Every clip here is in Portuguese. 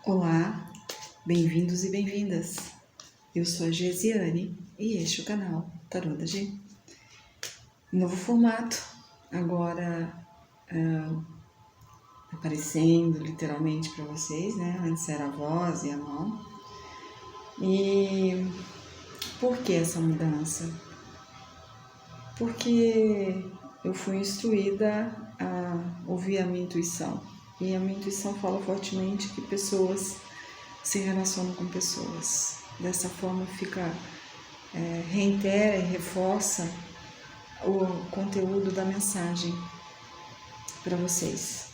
Olá, bem-vindos e bem-vindas. Eu sou a Gesiane e este é o canal Tarô da G. Novo formato, agora aparecendo literalmente para vocês, né? Antes era a voz e a mão. E por que essa mudança? Porque eu fui instruída a ouvir a minha intuição. E a minha intuição fala fortemente que pessoas se relacionam com pessoas. Dessa forma reitera e reforça o conteúdo da mensagem para vocês.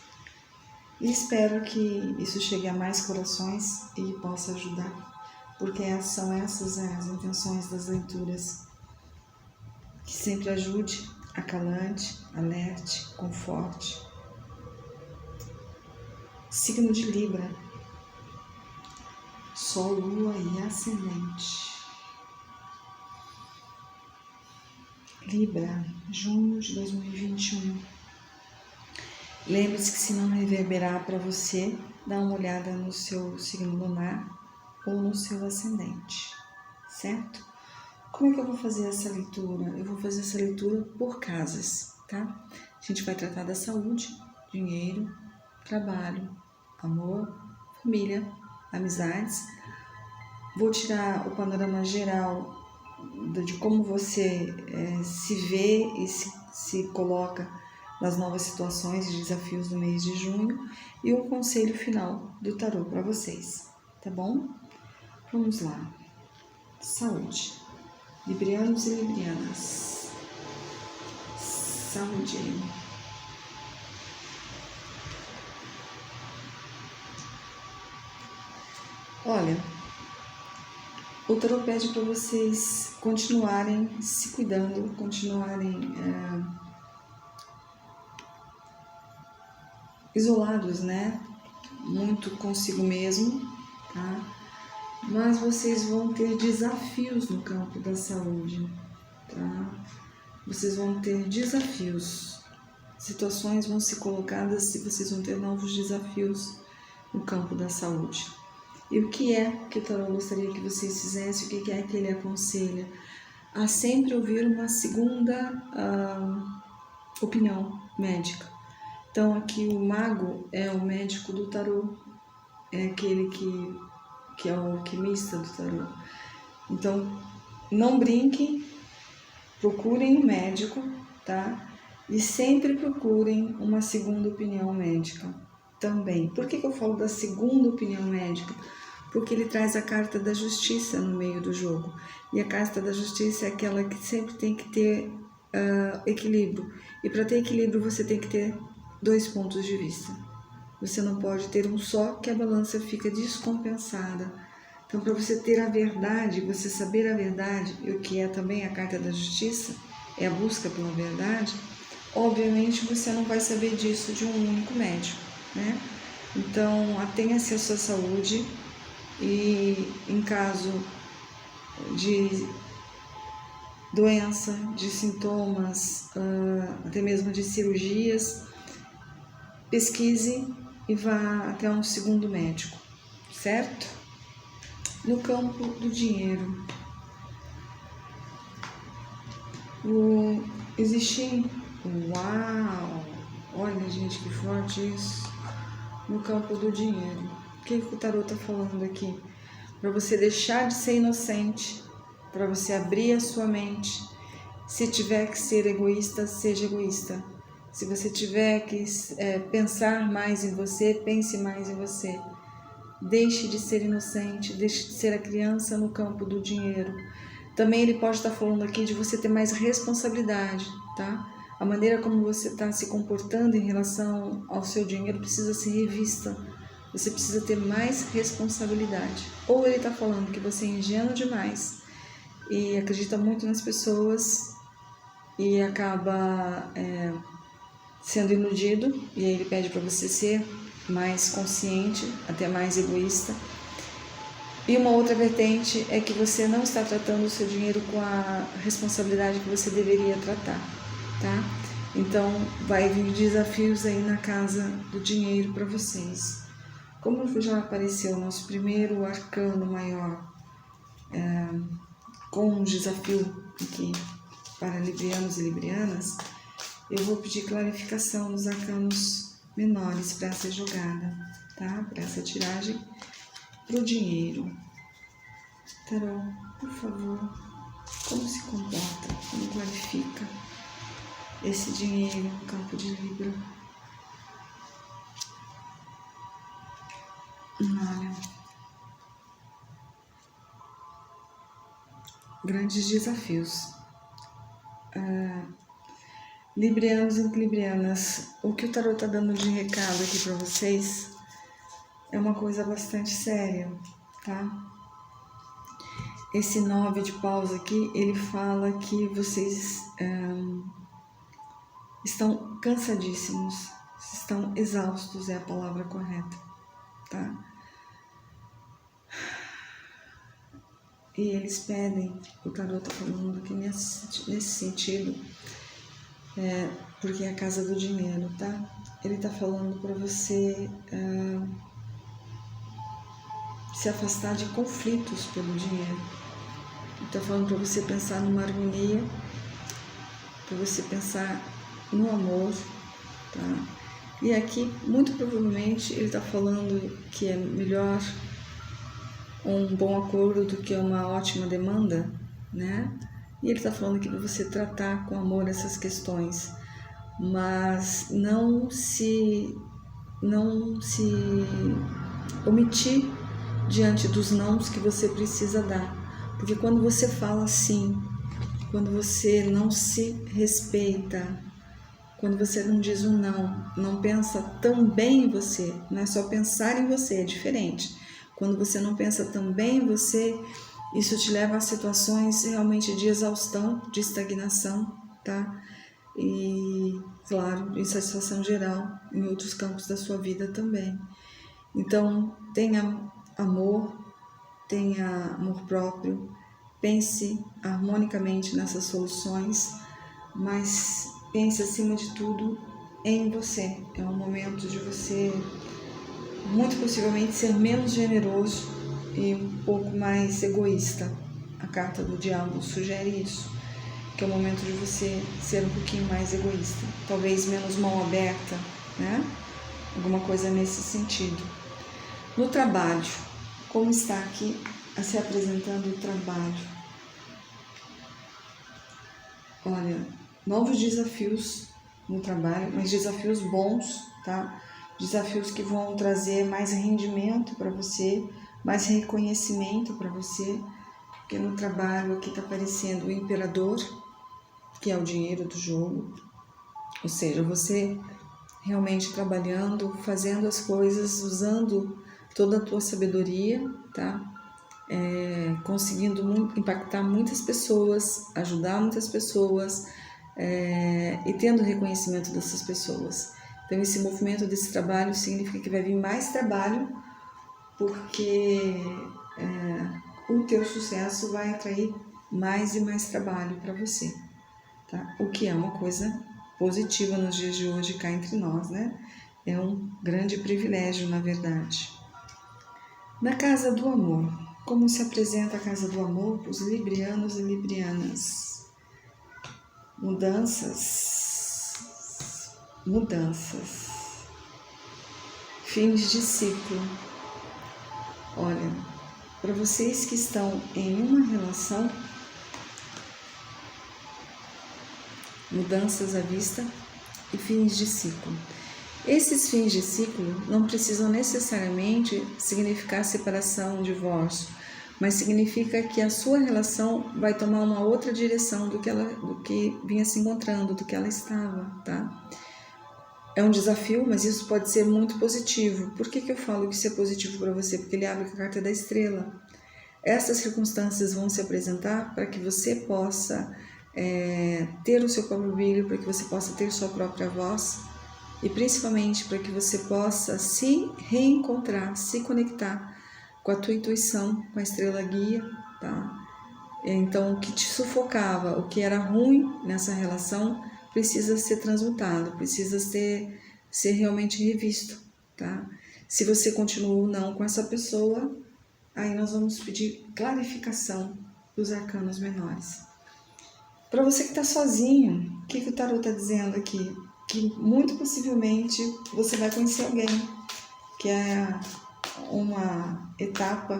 E espero que isso chegue a mais corações e possa ajudar, porque são essas as intenções das leituras. Que sempre ajude, acalante, alerte, conforte. Signo de Libra, Sol, Lua e Ascendente. Libra, junho de 2021. Lembre-se que se não reverberar para você, dá uma olhada no seu signo lunar ou no seu ascendente, certo? Como é que eu vou fazer essa leitura? Eu vou fazer essa leitura por casas, tá? A gente vai tratar da saúde, dinheiro, trabalho, amor, família, amizades. Vou tirar o panorama geral de como você se vê e se coloca nas novas situações e desafios do mês de junho e o conselho final do tarô para vocês, tá bom? Vamos lá. Saúde. Librianos e librianas. Saúde. Olha, o tarô pede para vocês continuarem se cuidando, continuarem isolados, né? Muito consigo mesmo, tá? Mas vocês vão ter desafios no campo da saúde, tá? Vocês vão ter desafios, situações vão ser colocadas e vocês vão ter novos desafios no campo da saúde. E o que é que o tarô gostaria que vocês fizessem? O que é que ele aconselha? A sempre ouvir uma segunda opinião médica. Então aqui o mago é o médico do tarô, é aquele que é o alquimista do tarô. Então não brinquem, procurem um médico, tá? E sempre procurem uma segunda opinião médica também. Por que eu falo da segunda opinião médica? Porque ele traz a carta da justiça no meio do jogo. E a carta da justiça é aquela que sempre tem que ter equilíbrio. E para ter equilíbrio você tem que ter dois pontos de vista. Você não pode ter um só, que a balança fica descompensada. Então, para você ter a verdade, você saber a verdade, e o que é também a carta da justiça, é a busca pela verdade, obviamente você não vai saber disso de um único médico, né? Então, atenha-se à sua saúde e em caso de doença, de sintomas, até mesmo de cirurgias, pesquise e vá até um segundo médico, certo? No campo do dinheiro, uau, olha gente que forte isso, no campo do dinheiro. O que o tarô está falando aqui? Para você deixar de ser inocente, para você abrir a sua mente. Se tiver que ser egoísta, seja egoísta. Se você tiver que pensar mais em você, pense mais em você. Deixe de ser inocente, deixe de ser a criança no campo do dinheiro. Também ele pode estar falando aqui de você ter mais responsabilidade, tá? A maneira como você está se comportando em relação ao seu dinheiro precisa ser revista. Você precisa ter mais responsabilidade. Ou ele está falando que você é ingênuo demais e acredita muito nas pessoas e acaba sendo iludido, e aí ele pede para você ser mais consciente, até mais egoísta. E uma outra vertente é que você não está tratando o seu dinheiro com a responsabilidade que você deveria tratar, tá? Então vai vir desafios aí na casa do dinheiro para vocês. Como já apareceu o nosso primeiro arcano maior, com um desafio aqui para librianos e librianas, eu vou pedir clarificação nos arcanos menores para essa jogada, tá? Para essa tiragem pro dinheiro. Tarô, por favor, como se comporta, como clarifica esse dinheiro no campo de Libra? Olha, grandes desafios. Librianos e librianas, o que o tarô tá dando de recado aqui para vocês é uma coisa bastante séria, tá? Esse 9 de paus aqui, ele fala que vocês estão cansadíssimos, estão exaustos, é a palavra correta, tá? E eles pedem, o tarô tá falando aqui nesse sentido, porque é a casa do dinheiro, tá? Ele tá falando para você se afastar de conflitos pelo dinheiro. Ele tá falando para você pensar numa harmonia, para você pensar no amor, tá? E aqui, muito provavelmente, ele tá falando que é melhor um bom acordo do que uma ótima demanda, né? E ele tá falando que você tratar com amor essas questões, mas não se omitir diante dos nãos que você precisa dar. Porque quando você fala sim, quando você não se respeita, quando você não diz um não pensa também em você, não é só pensar em você, é diferente. Quando você não pensa também em você, isso te leva a situações realmente de exaustão, de estagnação, tá? E, claro, insatisfação geral em outros campos da sua vida também. Então, tenha amor próprio, pense harmonicamente nessas soluções, mas pense acima de tudo em você. É um momento de você, muito possivelmente, ser menos generoso e um pouco mais egoísta. A carta do diabo sugere isso, que é o momento de você ser um pouquinho mais egoísta, talvez menos mão aberta, né? Alguma coisa nesse sentido. No trabalho, como está aqui se apresentando o trabalho? Olha, novos desafios no trabalho, mas desafios bons, tá? Desafios que vão trazer mais rendimento para você, mais reconhecimento para você, porque no trabalho aqui está aparecendo o imperador, que é o dinheiro do jogo, ou seja, você realmente trabalhando, fazendo as coisas, usando toda a tua sabedoria, tá? Conseguindo impactar muitas pessoas, ajudar muitas pessoas e tendo reconhecimento dessas pessoas. Então, esse movimento desse trabalho significa que vai vir mais trabalho, porque o teu sucesso vai atrair mais e mais trabalho para você, tá? O que é uma coisa positiva nos dias de hoje cá entre nós, né? É um grande privilégio, na verdade. Na casa do amor, como se apresenta a casa do amor para os librianos e librianas? Mudanças, fins de ciclo. Olha, para vocês que estão em uma relação, mudanças à vista e fins de ciclo. Esses fins de ciclo não precisam necessariamente significar separação, divórcio, mas significa que a sua relação vai tomar uma outra direção do que vinha se encontrando, do que ela estava, tá? É um desafio, mas isso pode ser muito positivo. Por que eu falo que isso é positivo para você? Porque ele abre a carta da estrela. Essas circunstâncias vão se apresentar para que você possa ter o seu próprio brilho, para que você possa ter sua própria voz e principalmente para que você possa se reencontrar, se conectar com a tua intuição, com a estrela guia, tá? Então, o que te sufocava, o que era ruim nessa relação, precisa ser transmutado, precisa ser realmente revisto, tá? Se você continuou ou não com essa pessoa, aí nós vamos pedir clarificação dos arcanos menores. Para você que está sozinho, o que o tarô está dizendo aqui? Que muito possivelmente você vai conhecer alguém, que é uma etapa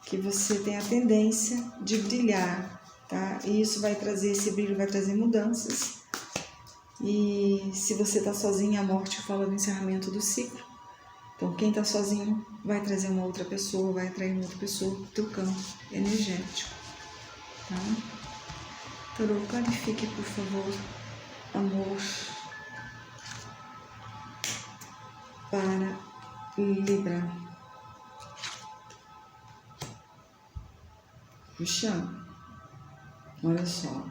que você tem a tendência de brilhar, tá? E isso vai trazer, esse brilho vai trazer mudanças. E se você está sozinho, a morte fala do encerramento do ciclo. Então, quem está sozinho vai trazer uma outra pessoa, vai atrair uma outra pessoa para o teu campo energético, tá? Tarô, clarifique, por favor, amor para Libra. Puxa, olha só,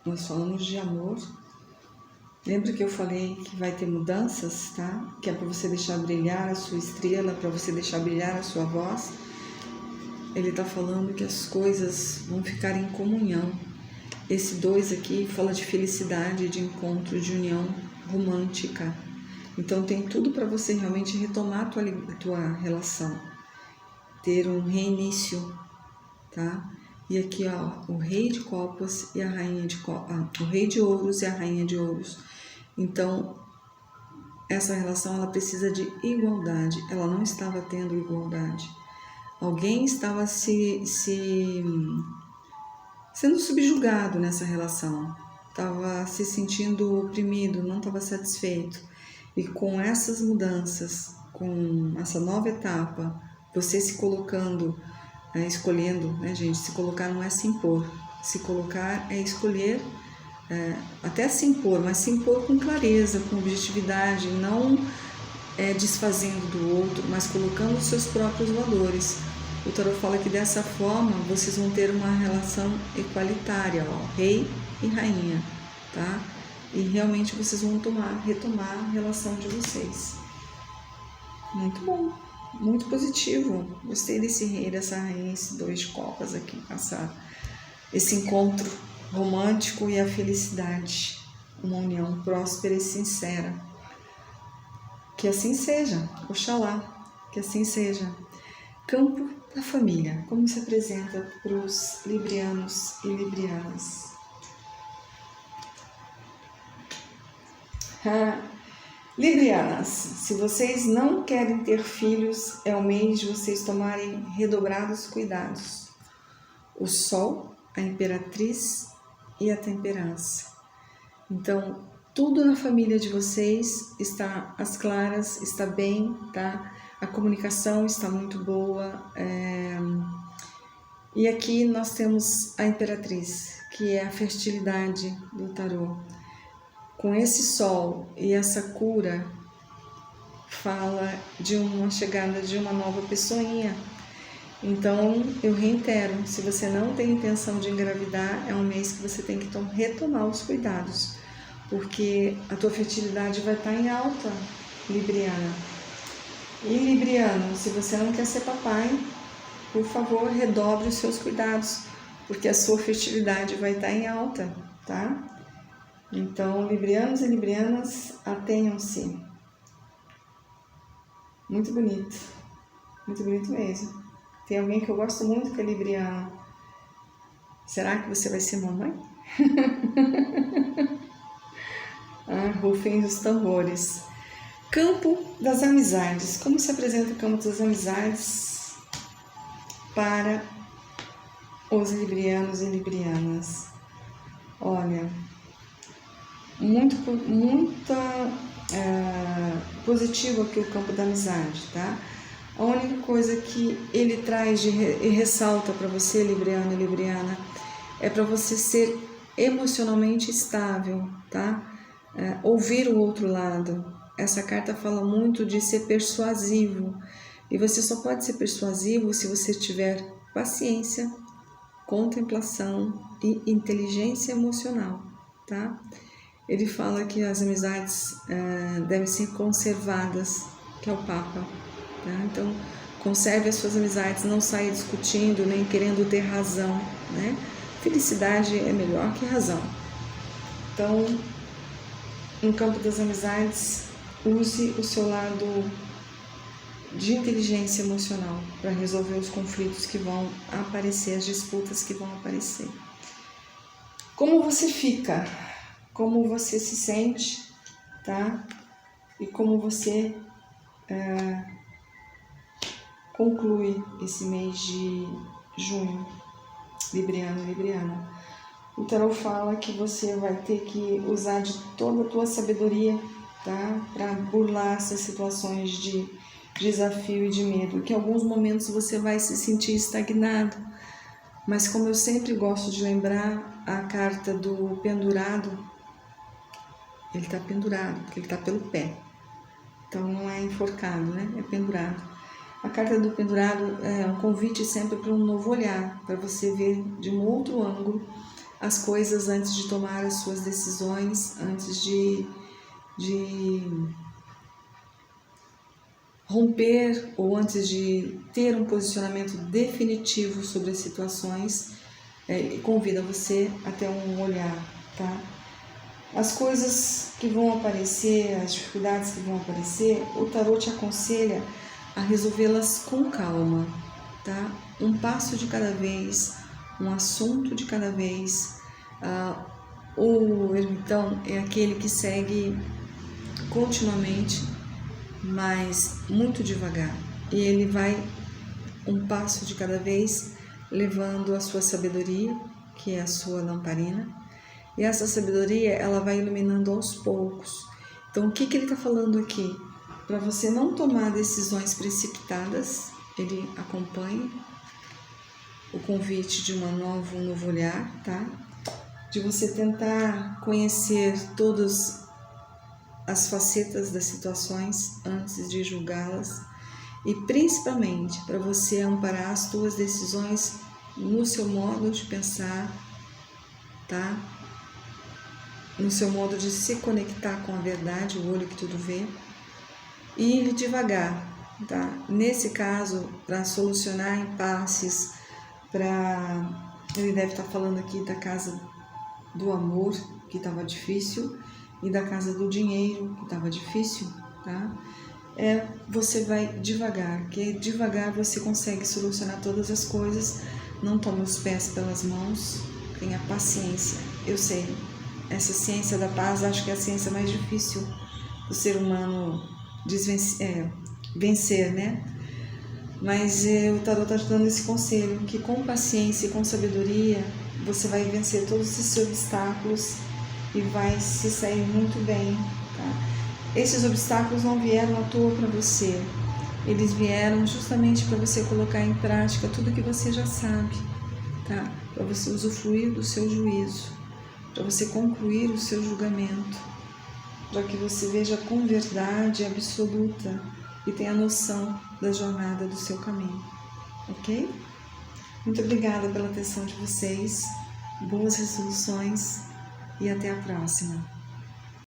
nós falamos de amor. Lembra que eu falei que vai ter mudanças, tá? Que é para você deixar brilhar a sua estrela, para você deixar brilhar a sua voz. Ele tá falando que as coisas vão ficar em comunhão. Esse 2 aqui fala de felicidade, de encontro, de união romântica. Então tem tudo para você realmente retomar a tua relação, ter um reinício, tá? E aqui, ó, o Rei de Copas e a Rainha de Copas, o Rei de Ouros e a Rainha de Ouros. Então, essa relação ela precisa de igualdade. Ela não estava tendo igualdade. Alguém estava sendo subjugado nessa relação, estava se sentindo oprimido, não estava satisfeito. E com essas mudanças, com essa nova etapa, você se colocando, escolhendo, né, gente? Se colocar não é se impor. Se colocar é escolher, até se impor, mas se impor com clareza, com objetividade, não desfazendo do outro, mas colocando os seus próprios valores. O tarô fala que dessa forma vocês vão ter uma relação equalitária, ó, rei e rainha, tá? E realmente vocês vão retomar a relação de vocês. Muito bom, muito positivo. Gostei desse rei, dessa rainha, esse 2 de copas aqui, esse encontro romântico e a felicidade, uma união próspera e sincera. Que assim seja, oxalá, que assim seja. Campo da família, como se apresenta para os librianos e librianas? Librianas, se vocês não querem ter filhos, é o mês de vocês tomarem redobrados cuidados. O Sol, a Imperatriz e a Temperança. Então, tudo na família de vocês está às claras, está bem, tá? A comunicação está muito boa. E aqui nós temos a Imperatriz, que é a fertilidade do tarô. Com esse sol e essa cura, fala de uma chegada de uma nova pessoinha. Então, eu reitero, se você não tem intenção de engravidar, é um mês que você tem que retomar os cuidados, porque a tua fertilidade vai estar em alta, Libriana. E Libriano, se você não quer ser papai, por favor, redobre os seus cuidados, porque a sua fertilidade vai estar em alta, tá? Então, librianos e librianas, atenham-se. Muito bonito mesmo. Tem alguém que eu gosto muito que é libriano. Será que você vai ser mamãe? Rufem os tambores. Campo das amizades. Como se apresenta o campo das amizades para os librianos e librianas? Olha, muito positivo aqui o campo da amizade, tá? A única coisa que ele traz e ressalta para você, libriano e libriana, é para você ser emocionalmente estável, tá? Ouvir o outro lado. Essa carta fala muito de ser persuasivo, e você só pode ser persuasivo se você tiver paciência, contemplação e inteligência emocional, tá? Ele fala que as amizades devem ser conservadas, que é o Papa, tá? Então, conserve as suas amizades, não saia discutindo, nem querendo ter razão, né? Felicidade é melhor que razão. Então, no campo das amizades, use o seu lado de inteligência emocional para resolver os conflitos que vão aparecer, as disputas que vão aparecer. Como você fica, como você se sente, tá? E como você conclui esse mês de junho, Libriano, Libriana. O tarot fala que você vai ter que usar de toda a tua sabedoria, tá? Para burlar essas situações de desafio e de medo, que em alguns momentos você vai se sentir estagnado, mas como eu sempre gosto de lembrar, a carta do pendurado, ele está pendurado, porque ele está pelo pé, então não é enforcado, né? É pendurado. A carta do pendurado é um convite sempre para um novo olhar, para você ver de um outro ângulo as coisas antes de tomar as suas decisões, antes de romper ou antes de ter um posicionamento definitivo sobre as situações, convida você a ter um olhar, tá? As coisas que vão aparecer, as dificuldades que vão aparecer, o tarot te aconselha a resolvê-las com calma, tá? Um passo de cada vez, um assunto de cada vez. O ermitão é aquele que segue continuamente, mas muito devagar, e ele vai um passo de cada vez, levando a sua sabedoria, que é a sua lamparina, e essa sabedoria ela vai iluminando aos poucos. Então o que ele está falando aqui? Para você não tomar decisões precipitadas, ele acompanha o convite de um novo olhar, tá? De você tentar conhecer todas as facetas das situações antes de julgá-las, e principalmente para você amparar as suas decisões no seu modo de pensar, tá? No seu modo de se conectar com a verdade, o olho que tudo vê, e ir devagar, tá? Nesse caso, para solucionar impasses, ele deve estar falando aqui da casa do amor, que estava difícil, e da casa do dinheiro, que estava difícil, tá? Você vai devagar, que devagar você consegue solucionar todas as coisas. Não tome os pés pelas mãos, tenha paciência. Eu sei, essa ciência da paz acho que é a ciência mais difícil do ser humano vencer, né? Mas o tarot está te dando esse conselho, que com paciência e com sabedoria você vai vencer todos esses obstáculos e vai se sair muito bem, tá? Esses obstáculos não vieram à toa para você, eles vieram justamente para você colocar em prática tudo que você já sabe, tá? Para você usufruir do seu juízo, para você concluir o seu julgamento, para que você veja com verdade absoluta e tenha noção da jornada do seu caminho, ok? Muito obrigada pela atenção de vocês, boas resoluções e até a próxima.